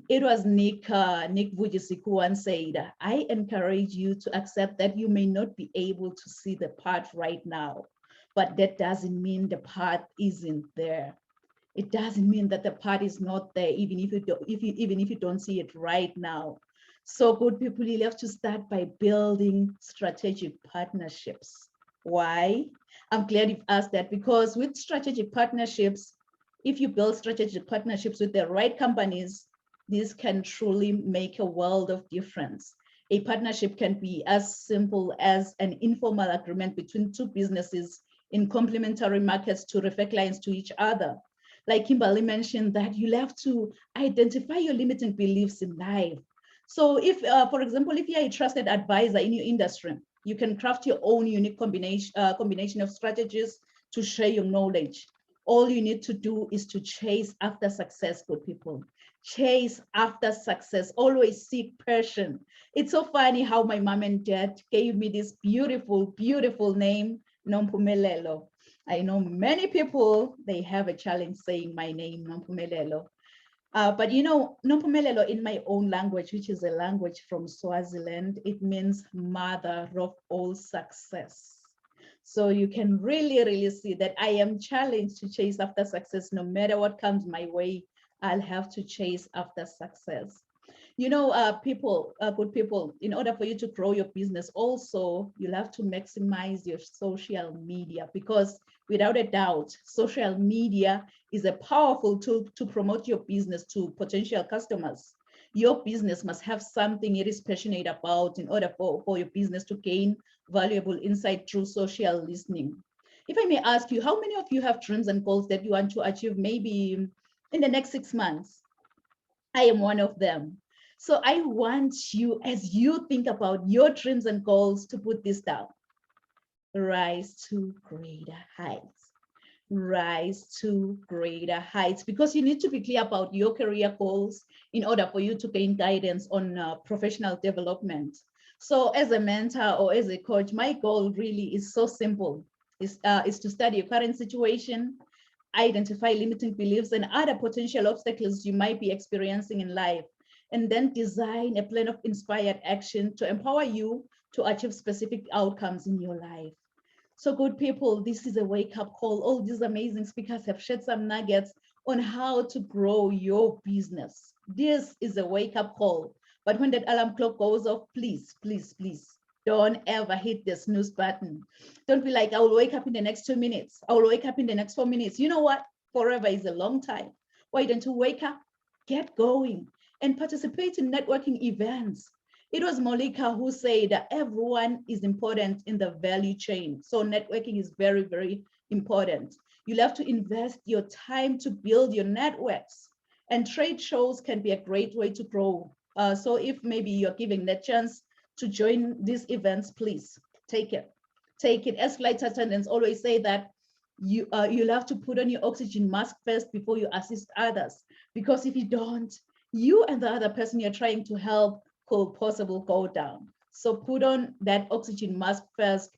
Speaker 1: It was Nick Vujicic who once said, I encourage you to accept that you may not be able to see the path right now, but that doesn't mean the path isn't there. It doesn't mean that the path is not there, even if you don't see it right now. So good people, you have to start by building strategic partnerships. Why? I'm glad you've asked that, because with strategic partnerships, if you build strategic partnerships with the right companies, this can truly make a world of difference. A partnership can be as simple as an informal agreement between two businesses in complementary markets to refer clients to each other. Like Kimberly mentioned, that you'll have to identify your limiting beliefs in life. So if, for example, if you're a trusted advisor in your industry, you can craft your own unique combination of strategies to share your knowledge. All you need to do is to chase after success, good people. Chase after success, always seek passion. It's so funny how my mom and dad gave me this beautiful, beautiful name, Nompumelelo. I know many people, they have a challenge saying my name, Nompumelelo. But you know, Nompumelelo in my own language, which is a language from Swaziland, it means mother of all success. So you can really, really see that I am challenged to chase after success. No matter what comes my way, I'll have to chase after success. You know, good people, in order for you to grow your business, also, you'll have to maximize your social media, because without a doubt, social media is a powerful tool to promote your business to potential customers. Your business must have something it is passionate about in order for your business to gain valuable insight through social listening. If I may ask you, how many of you have dreams and goals that you want to achieve maybe in the next 6 months? I am one of them. So I want you, as you think about your dreams and goals, to put this down. Rise to greater heights. Rise to greater heights, because you need to be clear about your career goals in order for you to gain guidance on professional development. So as a mentor or as a coach, my goal really is so simple. Is to study your current situation, identify limiting beliefs and other potential obstacles you might be experiencing in life, and then design a plan of inspired action to empower you to achieve specific outcomes in your life. So good people, this is a wake-up call. All these amazing speakers have shared some nuggets on how to grow your business. This is a wake-up call. But when that alarm clock goes off, please, please, please, don't ever hit the snooze button. Don't be like, I will wake up in the next 2 minutes. I will wake up in the next 4 minutes. You know what? Forever is a long time. Why don't you wake up, get going, and participate in networking events? It was Molika who said that everyone is important in the value chain. So networking is very, very important. You'll have to invest your time to build your networks, and trade shows can be a great way to grow. So if maybe you're giving that chance to join these events, please take it. Take it. As flight attendants always say that you'll have to put on your oxygen mask first before you assist others, because if you don't, you and the other person you're trying to help could possibly go down. So put on that oxygen mask first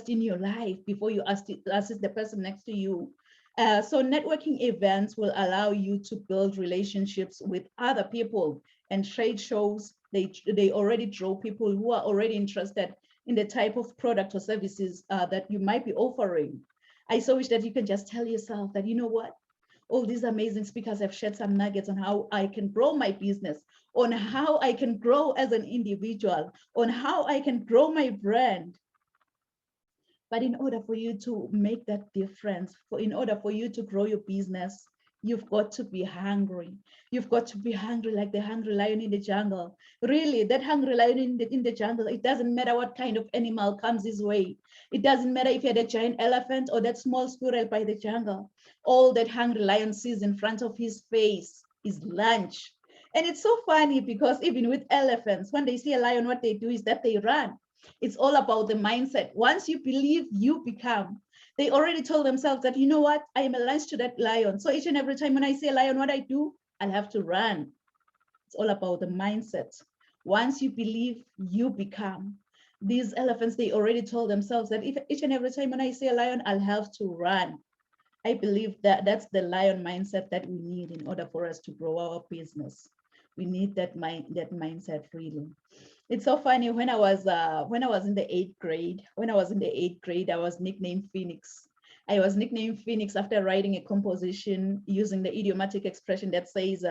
Speaker 1: in your life before you assist the person next to you. So networking events will allow you to build relationships with other people, and trade shows, they already draw people who are already interested in the type of product or services that you might be offering. I so wish that you can just tell yourself that, you know what, all these amazing speakers have shared some nuggets on how I can grow my business, on how I can grow as an individual, on how I can grow my brand. But in order for you to make that difference, in order for you to grow your business, You've got to be hungry. You've got to be hungry like the hungry lion in the jungle. Really, that hungry lion in the jungle, it doesn't matter what kind of animal comes his way. It doesn't matter if you're the giant elephant or that small squirrel by the jungle. All that hungry lion sees in front of his face is lunch. And it's so funny because even with elephants, when they see a lion, what they do is that they run. It's all about the mindset. Once you believe, you become. They already told themselves that, you know what, I am a lunch to that lion. So each and every time when I see a lion, what I do, I'll have to run. It's all about the mindset. Once you believe, you become. These elephants, they already told themselves that if each and every time when I see a lion, I'll have to run. I believe that that's the lion mindset that we need in order for us to grow our business. We need that mindset really. It's so funny, when I was in the 8th grade, I was nicknamed Phoenix. I was nicknamed Phoenix after writing a composition using the idiomatic expression that says,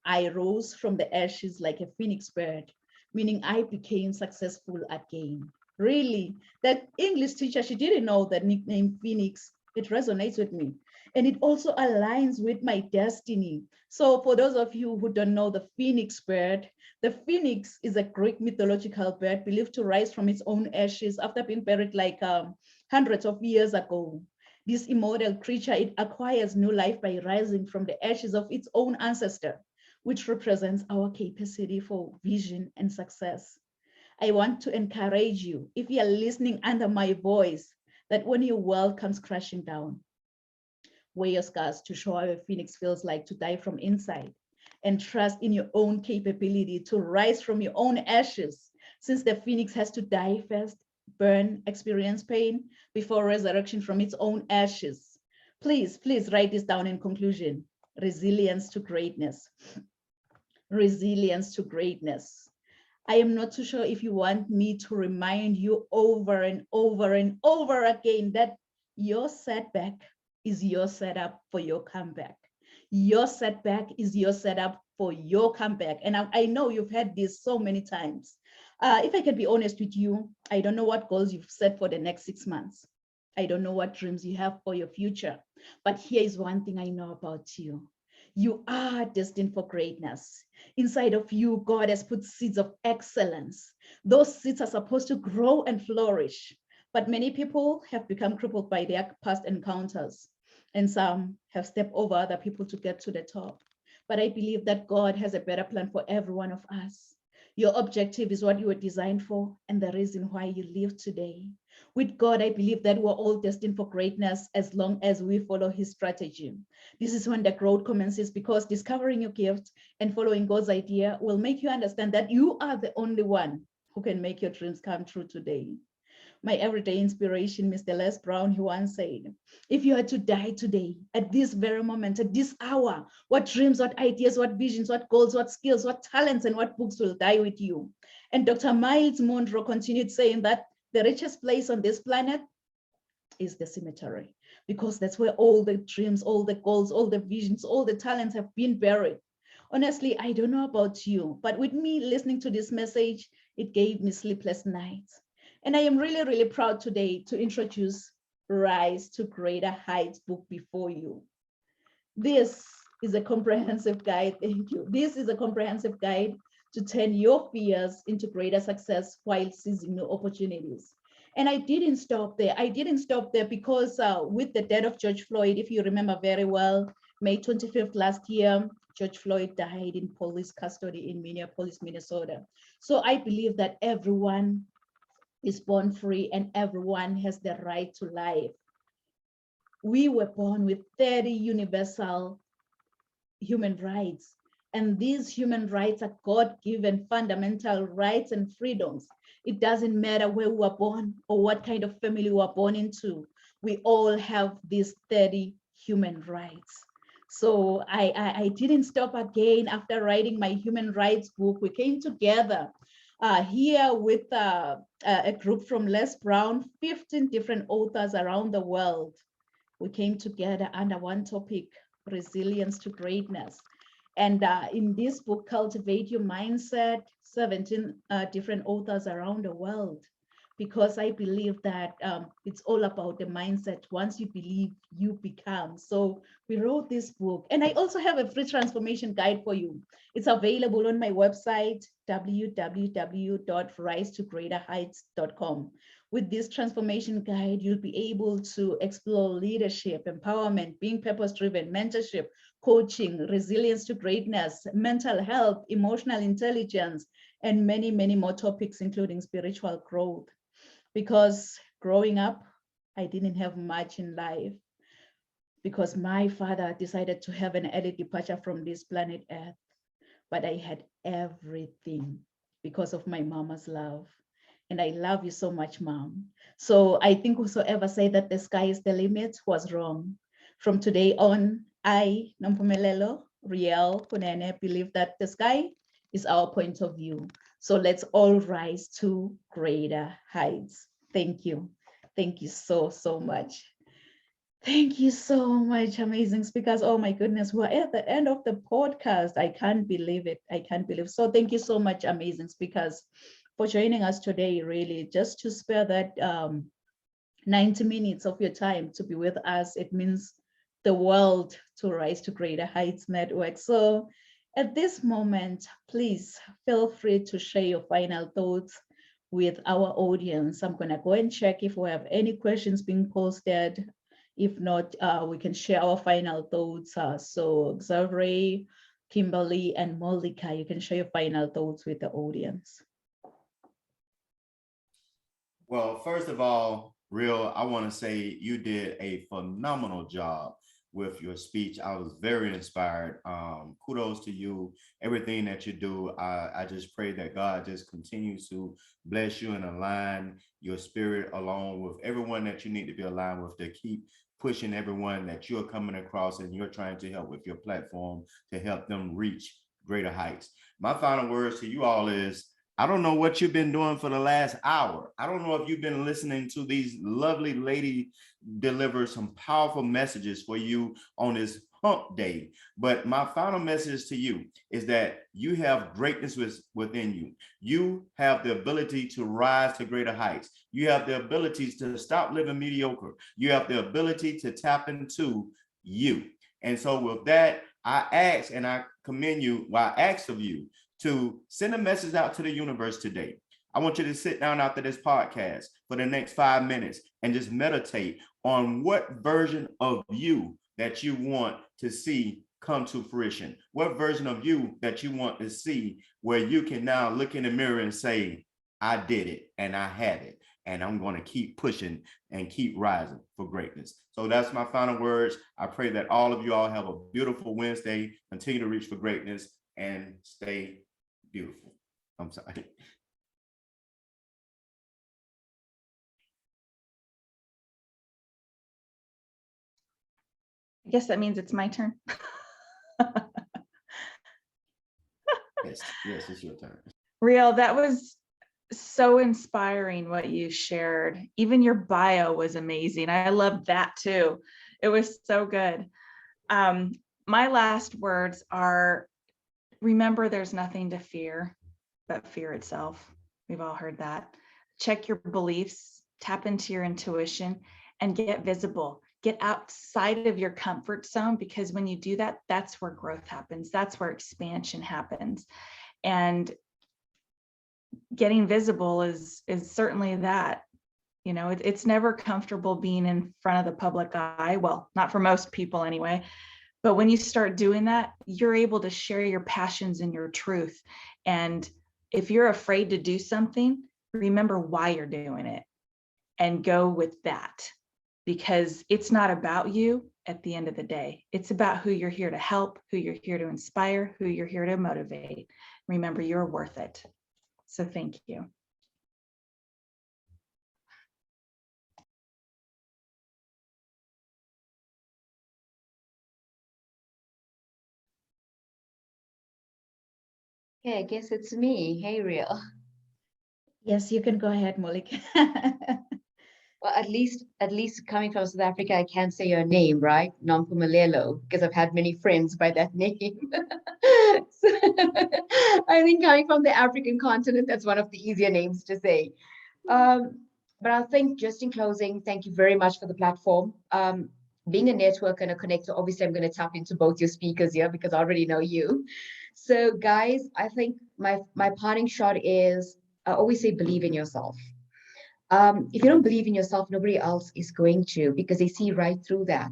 Speaker 1: I rose from the ashes like a phoenix bird, meaning I became successful again. Really, that English teacher, she didn't know that nickname Phoenix. It resonates with me. And it also aligns with my destiny. So for those of you who don't know the phoenix bird, the phoenix is a Greek mythological bird believed to rise from its own ashes after being buried like hundreds of years ago. This immortal creature, it acquires new life by rising from the ashes of its own ancestor, which represents our capacity for vision and success. I want to encourage you, if you are listening under my voice, that when your world comes crashing down, wear your scars to show how a phoenix feels like to die from inside, and trust in your own capability to rise from your own ashes, since the phoenix has to die first, burn, experience pain before resurrection from its own ashes. Please write this down in conclusion. Resilience to greatness. Resilience to greatness. I am not too sure if you want me to remind you over and over and over again that your setback is your setup for your comeback. Your setback is your setup for your comeback. And I know you've heard this so many times. If I can be honest with you, I don't know what goals you've set for the next 6 months. I don't know what dreams you have for your future. But here is one thing I know about you. You are destined for greatness. Inside of you, God has put seeds of excellence. Those seeds are supposed to grow and flourish. But many people have become crippled by their past encounters, and some have stepped over other people to get to the top. But I believe that God has a better plan for every one of us. Your objective is what you were designed for and the reason why you live today. With God, I believe that we're all destined for greatness as long as we follow his strategy. This is when the growth commences, because discovering your gift and following God's idea will make you understand that you are the only one who can make your dreams come true today. My everyday inspiration, Mr. Les Brown, he once said, if you had to die today, at this very moment, at this hour, what dreams, what ideas, what visions, what goals, what skills, what talents, and what books will die with you? And Dr. Miles Monroe continued saying that the richest place on this planet is the cemetery, because that's where all the dreams, all the goals, all the visions, all the talents have been buried. Honestly, I don't know about you, but with me listening to this message, it gave me sleepless nights. And I am really, really proud today to introduce Rise to Greater Heights book before you. This is a comprehensive guide, thank you. This is a comprehensive guide to turn your fears into greater success while seizing new opportunities. And I didn't stop there. I didn't stop there because with the death of George Floyd, if you remember very well, May 25th last year, George Floyd died in police custody in Minneapolis, Minnesota. So I believe that everyone is born free and everyone has the right to life. We were born with 30 universal human rights, and these human rights are God-given fundamental rights and freedoms. It doesn't matter where we were born or what kind of family we were born into. We all have these 30 human rights. So I didn't stop again after writing my human rights book. We came together here with a group from Les Brown, 15 different authors around the world. We came together under one topic, resilience to greatness. And in this book, Cultivate Your Mindset, 17 different authors around the world because I believe that it's all about the mindset. Once you believe, you become. So we wrote this book, and I also have a free transformation guide for you. It's available on my website, www.risetogreaterheights.com. With this transformation guide, you'll be able to explore leadership, empowerment, being purpose-driven, mentorship, coaching, resilience to greatness, mental health, emotional intelligence, and many, many more topics, including spiritual growth. Because growing up, I didn't have much in life, because my father decided to have an early departure from this planet Earth. But I had everything because of my mama's love. And I love you so much, Mom. So I think whosoever said that the sky is the limit was wrong. From today on, I, Nompumelelo Riel Kunene, believe that the sky is our point of view. So let's all rise to greater heights. Thank you. Thank you so, so much. Thank you so much, amazing speakers. Oh my goodness, we're at the end of the podcast. I can't believe it. I can't believe. So thank you so much, amazing speakers, for joining us today, really, just to spare that 90 minutes of your time to be with us. It means the world to Rise to Greater Heights Network. So at this moment, please feel free to share your final thoughts with our audience. I'm gonna go and check if we have any questions being posted. If not, we can share our final thoughts. So Xavier, Kimberly, and Molika, you can share your final thoughts with the audience.
Speaker 3: Well, first of all, Real, I want to say you did a phenomenal job with your speech. I was very inspired. Kudos to you, everything that you do. I just pray that God just continues to bless you and align your spirit along with everyone that you need to be aligned with, to keep pushing everyone that you're coming across and you're trying to help with your platform to help them reach greater heights. My final words to you all is, I don't know what you've been doing for the last hour. I don't know if you've been listening to these lovely ladies deliver some powerful messages for you on this hump day. But my final message to you is that you have greatness within you. You have the ability to rise to greater heights. You have the ability to stop living mediocre. You have the ability to tap into you. And so with that, I ask and I commend you, well, I ask of you to send a message out to the universe today. I want you to sit down after this podcast for the next 5 minutes and just meditate on what version of you that you want to see come to fruition. What version of you that you want to see where you can now look in the mirror and say, I did it and I have it. And I'm going to keep pushing and keep rising for greatness. So that's my final words. I pray that all of you all have a beautiful Wednesday, continue to reach for greatness, and stay beautiful. I'm sorry.
Speaker 4: I guess that means it's my turn.
Speaker 3: Yes, it's your turn.
Speaker 4: Real, that was so inspiring what you shared. Even your bio was amazing. I loved that too. It was so good. My last words are, remember there's nothing to fear but fear itself. We've all heard that. Check your beliefs, tap into your intuition, and get visible. Get outside of your comfort zone, because when you do that, that's where growth happens. That's where expansion happens. And getting visible is certainly that. You know, it's never comfortable being in front of the public eye. Well, not for most people anyway. But when you start doing that, you're able to share your passions and your truth. And if you're afraid to do something, remember why you're doing it and go with that, because it's not about you at the end of the day. It's about who you're here to help, who you're here to inspire, who you're here to motivate. Remember, you're worth it. So thank you.
Speaker 5: Okay, I guess it's me. Hey, Real.
Speaker 1: Yes, you can go ahead, Molika.
Speaker 5: Well, at least coming from South Africa, I can say your name, right? Nompumelelo, because I've had many friends by that name. So, I think coming from the African continent, that's one of the easier names to say. But I think just in closing, thank you very much for the platform. Being a networker and a connector, obviously I'm going to tap into both your speakers here because I already know you. So guys, I think my parting shot is, I always say, believe in yourself. If you don't believe in yourself, nobody else is going to, because they see right through that.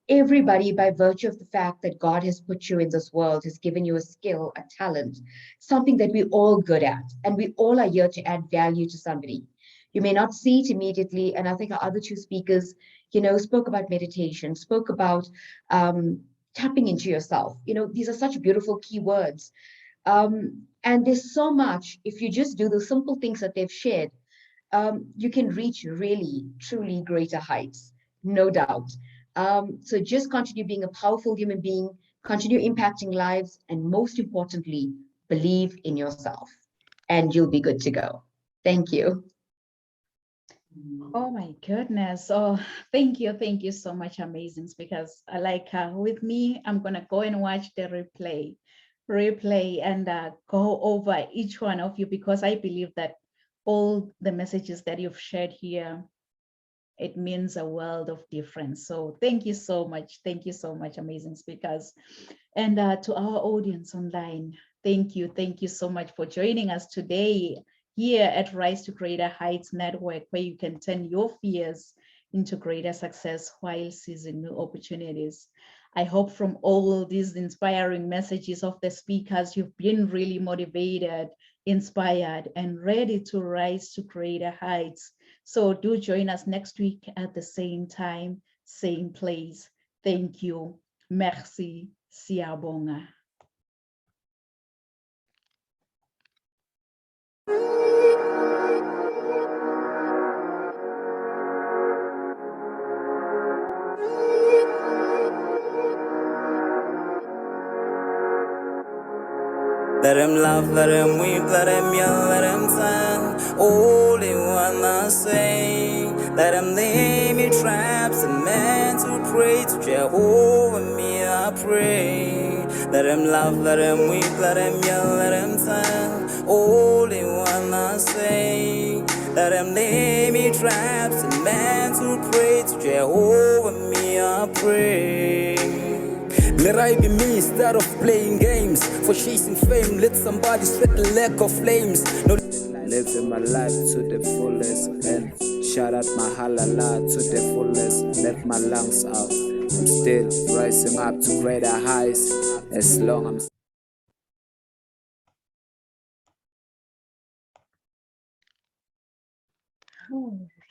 Speaker 5: Everybody, by virtue of the fact that God has put you in this world, has given you a skill, a talent, something that we're all good at. And we all are here to add value to somebody. You may not see it immediately. And I think our other two speakers, spoke about meditation, spoke about tapping into yourself. These are such beautiful key words. And there's so much, if you just do the simple things that they've shared, you can reach really, truly greater heights, no doubt. So just continue being a powerful human being, continue impacting lives, and most importantly, believe in yourself, and you'll be good to go. Thank you.
Speaker 1: Oh my goodness. Oh, thank you so much, amazing speakers. With me, I'm gonna go and watch the replay and go over each one of you, because I believe that all the messages that you've shared here, it means a world of difference. So thank you so much, amazing speakers. And to our audience online, thank you so much for joining us today here at Rise to Greater Heights Network, where you can turn your fears into greater success while seizing new opportunities. I hope from all these inspiring messages of the speakers, you've been really motivated, inspired, and ready to rise to greater heights. So do join us next week at the same time, same place. Thank you. Merci. Siyabonga.
Speaker 2: Let him laugh, let him weep, let him yell, let him sing. Only one I say. Let him lay me traps and men to pray to Jehovah, me I pray. Let him laugh, let him weep, let him yell, let him sing. Only one I say. Let him lay me traps and men to pray to Jehovah, me I pray. Let I be me instead of playing games. For chasing fame, let somebody sweat the lack of flames. No, living my life to the fullest and shout out my halala to the fullest. Let my lungs out. I'm still rising up to greater heights as long as I'm